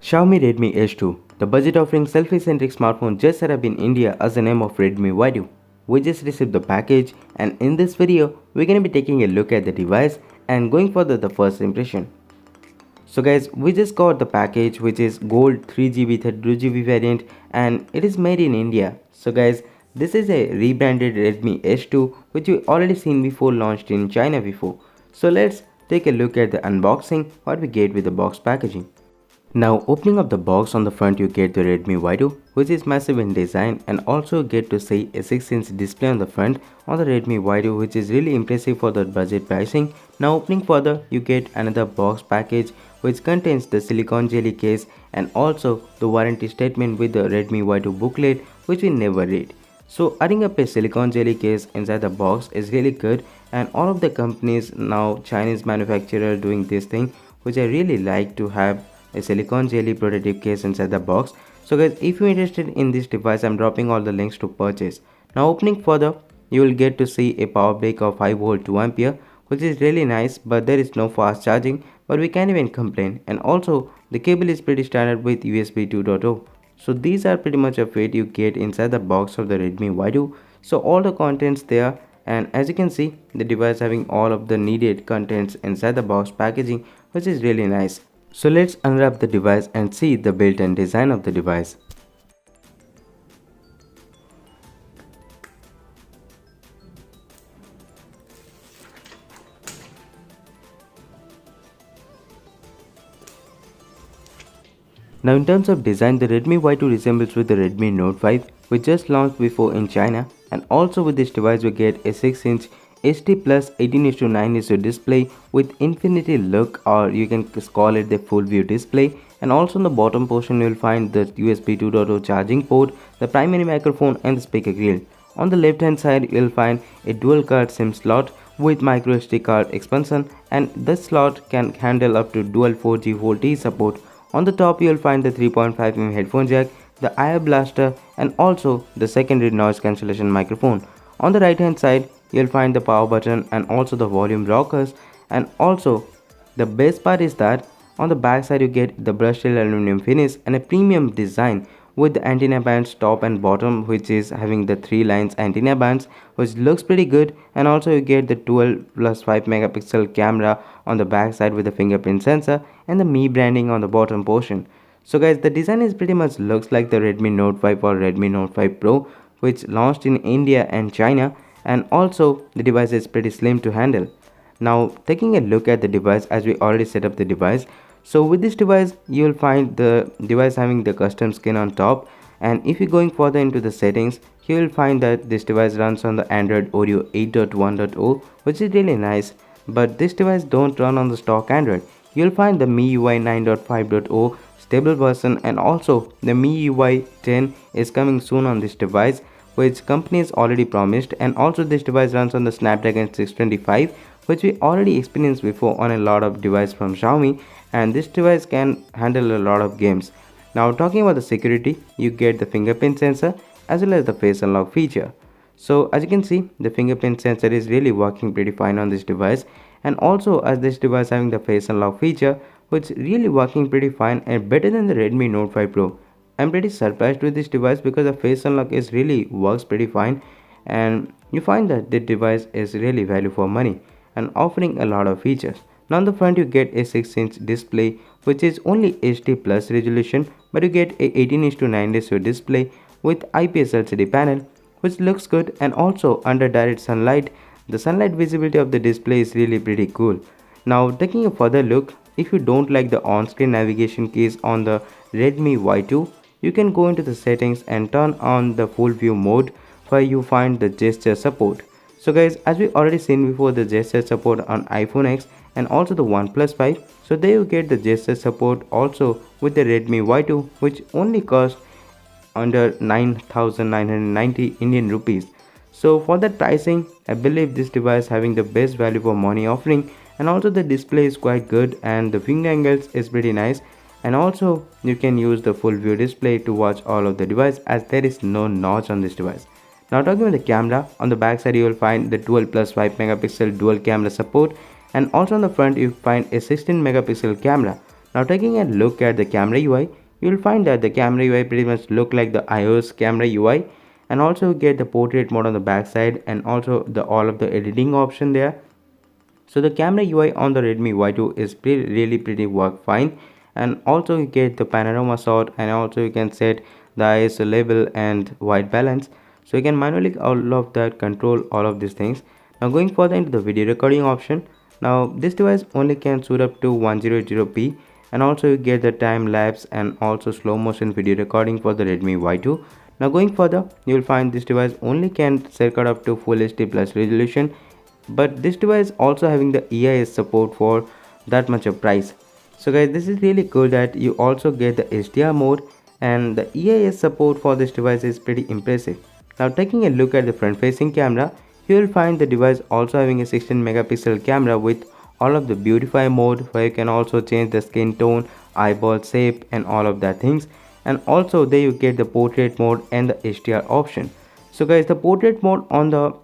Xiaomi Redmi H2, the budget offering selfie-centric smartphone just set up in India as the name of Redmi Video. We just received the package and in this video, we're going to be taking a look at the device and going further the first impression. So guys, we just got the package which is gold 3GB 32GB variant and it is made in India. So guys, this is a rebranded Redmi H2 which we already seen before launched in China before. So let's take a look at the unboxing what we get with the box packaging. Now opening up the box, on the front you get the Redmi Video which is massive in design and also get to see a 6-inch display on the front on the Redmi Video which is really impressive for the budget pricing. Now opening further you get another box package which contains the silicone jelly case and also the warranty statement with the Redmi Video booklet which we never read. So adding up a silicone jelly case inside the box is really good and all of the companies now Chinese manufacturer doing this thing which I really like to have a silicone jelly protective case inside the box. So guys, if you're interested in this device, I'm dropping all the links to purchase. Now opening further, you will get to see a power brick of 5V 2A which is really nice, but there is no fast charging, but we can't even complain. And also the cable is pretty standard with USB 2.0. So these are pretty much of it you get inside the box of the Redmi Video. So all the contents there, and as you can see the device having all of the needed contents inside the box packaging which is really nice. So let's unwrap the device and see the built-in design of the device. Now in terms of design, the Redmi Y2 resembles with the Redmi Note 5 which just launched before in China, and also with this device we get a 6-inch HD plus 18:9 display with infinity look, or you can call it the full view display. And also on the bottom portion you will find the USB 2.0 charging port, the primary microphone and the speaker grill. On the left hand side you will find a dual card SIM slot with micro SD card expansion, and this slot can handle up to dual 4G VoLTE support. On the top you will find the 3.5mm headphone jack, the IR blaster and also the secondary noise cancellation microphone. On the right hand side you'll find the power button and also the volume rockers, and also the best part is that on the back side you get the brushed aluminum finish and a premium design with the antenna bands top and bottom which is having the 3 lines antenna bands which looks pretty good, and also you get the 12 plus 5 megapixel camera on the back side with the fingerprint sensor and the Mi branding on the bottom portion. So guys, the design is pretty much looks like the Redmi Note 5 or Redmi Note 5 Pro which launched in India and China, and also the device is pretty slim to handle. Now taking a look at the device, as we already set up the device, so with this device you will find the device having the custom skin on top, and if you're going further into the settings you will find that this device runs on the Android Oreo 8.1.0 which is really nice, but this device don't run on the stock Android. You'll find the MIUI 9.5.0 stable version, and also the MIUI 10 is coming soon on this device which companies already promised, and also this device runs on the Snapdragon 625 which we already experienced before on a lot of devices from Xiaomi, and this device can handle a lot of games. Now talking about the security, you get the fingerprint sensor as well as the face unlock feature. So as you can see the fingerprint sensor is really working pretty fine on this device, and also as this device having the face unlock feature which really working pretty fine and better than the Redmi Note 5 Pro. I'm pretty surprised with this device because the face unlock is really works pretty fine, and you find that the device is really value for money and offering a lot of features. Now on the front you get a 6-inch display which is only HD plus resolution, but you get a 18:9 display with IPS LCD panel which looks good, and also under direct sunlight the sunlight visibility of the display is really pretty cool. Now taking a further look, if you don't like the on-screen navigation keys on the Redmi Y2, you can go into the settings and turn on the full view mode where you find the gesture support. So guys, as we already seen before the gesture support on iPhone X and also the OnePlus 5, so there you get the gesture support also with the Redmi Y2 which only cost under 9,990 Indian rupees. So for that pricing, I believe this device having the best value for money offering, and also the display is quite good and the viewing angles is pretty nice, and also you can use the full view display to watch all of the device as there is no notch on this device. Now talking about the camera, on the back side you will find the 12 plus 5 megapixel dual camera support, and also on the front you find a 16 megapixel camera. Now taking a look at the camera UI, you will find that the camera UI pretty much look like the iOS camera UI, and also get the portrait mode on the back side, and also the all of the editing option there. So the camera UI on the Redmi Y2 is really pretty work fine, and also you get the panorama shot, and also you can set the ISO level and white balance, so you can manually all of that control all of these things. Now going further into the video recording option, now this device only can shoot up to 100p, and also you get the time lapse and also slow motion video recording for the Redmi Y2. Now going further, you will find this device only can record up to Full HD plus resolution, but this device also having the EIS support for that much of price. So guys, this is really cool that you also get the HDR mode, and the EIS support for this device is pretty impressive. Now taking a look at the front facing camera, you will find the device also having a 16 megapixel camera with all of the beautify mode, where you can also change the skin tone, eyeball shape and all of that things. And also there you get the portrait mode and the HDR option. So guys, the portrait mode on the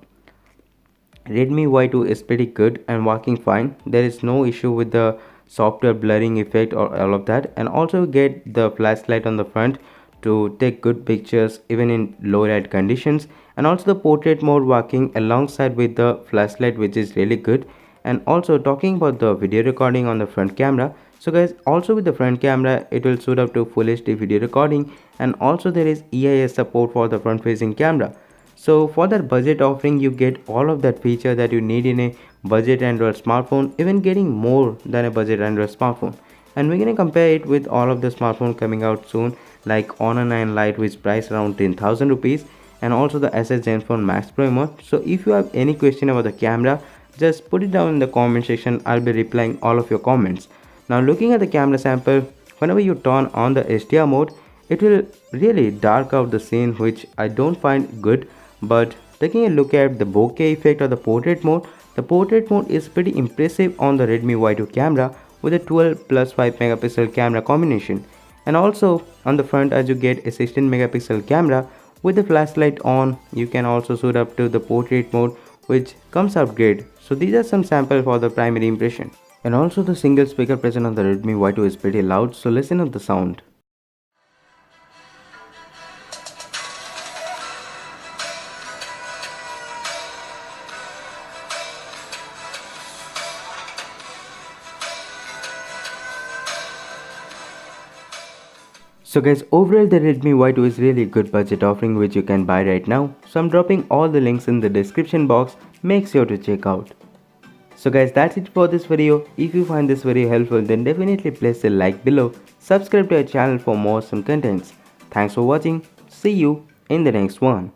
Redmi Y2 is pretty good and working fine. There is no issue with the software blurring effect or all of that, and also get the flashlight on the front to take good pictures even in low light conditions, and also the portrait mode working alongside with the flashlight, which is really good. And also talking about the video recording on the front camera, so guys, also with the front camera it will shoot up to Full HD video recording, and also there is EIS support for the front facing camera. So for that budget offering, you get all of that feature that you need in a budget Android smartphone, even getting more than a budget Android smartphone. And we're gonna compare it with all of the smartphone coming out soon, like Honor 9 Lite, which price around 10,000 rupees, and also the SS Zenfone Max Pro mode. So if you have any question about the camera, just put it down in the comment section. I'll be replying all of your comments. Now looking at the camera sample, whenever you turn on the HDR mode, it will really dark out the scene, which I don't find good. But taking a look at the bokeh effect or the portrait mode is pretty impressive on the Redmi Y2 camera with a 12 plus 5 megapixel camera combination. And also on the front, as you get a 16 megapixel camera with the flashlight on, you can also shoot up to the portrait mode, which comes out great. So these are some samples for the primary impression. And also the single speaker present on the Redmi Y2 is pretty loud, so listen to the sound. So guys, overall the Redmi Y2 is really good budget offering which you can buy right now. So I'm dropping all the links in the description box, make sure to check out. So guys, that's it for this video. If you find this video helpful, then definitely place a like below, subscribe to our channel for more awesome contents. Thanks for watching, see you in the next one.